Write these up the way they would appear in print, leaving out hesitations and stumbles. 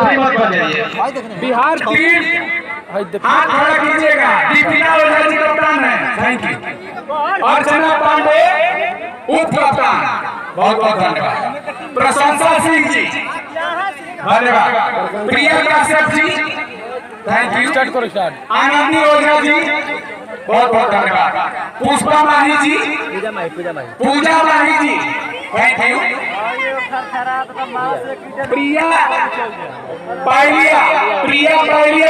अभी मत बजाइए। बिहार टीम हाथ खड़ा कीजिएगा। दीपिका ओझा जी कप्तान है, थैंक यू। अर्चना पांडे उप कप्तान, बहुत बहुत धन्यवाद। प्रशंसा सिंह जी धन्यवाद। प्रिया काश्यप जी थैंक यू। स्टार्ट करो स्टार्ट। आनंदी ओझा जी बहुत बहुत धन्यवाद। पुष्पा माही जी, पूजा माही जी थैंक यू। प्रिया पायलिया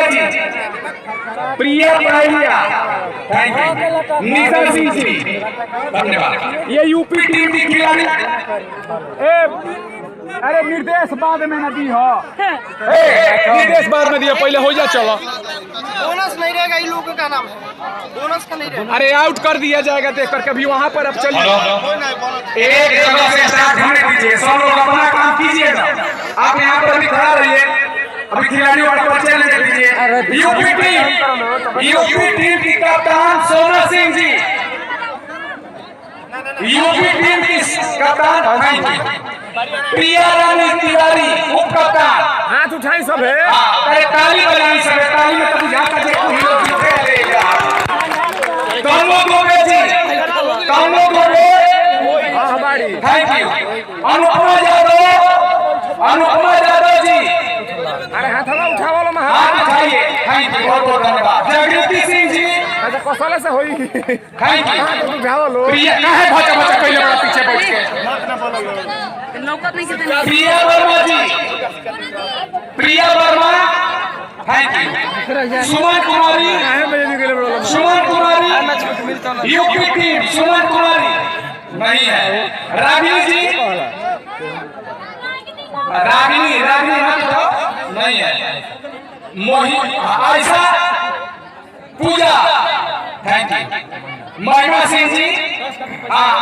जी, थैंक यू। निशा सिंह जी धन्यवाद। ये यूपी टीम की खिलाड़ी। अरे निर्देश बाद में न दी हो, निर्देश बाद में दिया, पहले हो जा। चलो बोनस नहीं रहेगा, इन लोगों का नाम है बोनस का नहीं रहेगा। अरे आउट कर दिया जाएगा देख कर कभी वहां पर। अब चलिए एक जगह से स्टार्ट होने दीजिए, सब लोग अपना काम कीजिएगा। आप यहाँ पर भी खड़ा रहिए, अभी खिलाड़ियों का परिचय ले लीजिए। यूपी टीम की कप्तान सोना सिंह जी, यूपी टीम की कप्तान थैंक यू। प्रिया रानी तिवारी उप कप्तान, हाथ उठाई सब है। अरे ताली बजाई सब, ताली में कभी जाता देखो हीरो कौनो गोबे जी, कौनो गोबे हमारी थैंक यू। अनुपमा यादव जी, अरे हाथ उठा वाला में हाथ उठाइए, थैंक यू, बहुत बहुत धन्यवाद। जागृति सिंह जी अच्छा कौशल से होई थैंक यू। उठा वालो प्रिया काहे भचा पहले बड़ा पीछे बैठ के। Priya Verma ji, Priya Verma thank you. Suman Kumari UP team, Suman Kumari नहीं है। रागिनी जी, रागिनी नहीं है। Ayesha Puja thank you. महिमा सिंह जी,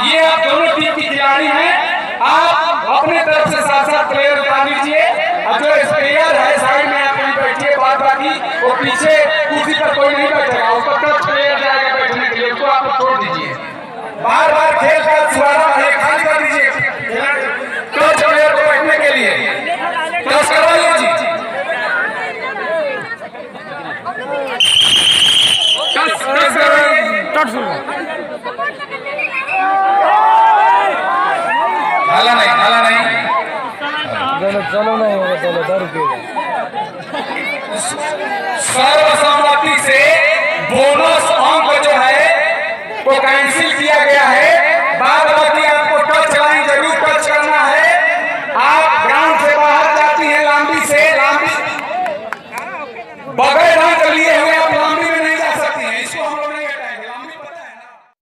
ये आप दोनों टीम की खिलाड़ी हैं। आप अपने तरफ से साथ प्लेयर बता दीजिए, और जो स्पेयर है साइड में आप नहीं बैठिए, बाद बाकी वो पीछे कुर्सी पर कोई नहीं बैठेगा, उसका टच प्लेयर जाएगा बैठने के लिए, उसको आप छोड़ दीजिए। बार बार खेल का छुआरा है, खाली कर दीजिए टच प्लेयर को बैठने के लिए, टच करवाइए जी। ढाला नहीं चलो नहीं होगा, चलो 10 रुपये। सर्वसम्मति से बोनस अंक जो है वो कैंसिल किया गया है। बाद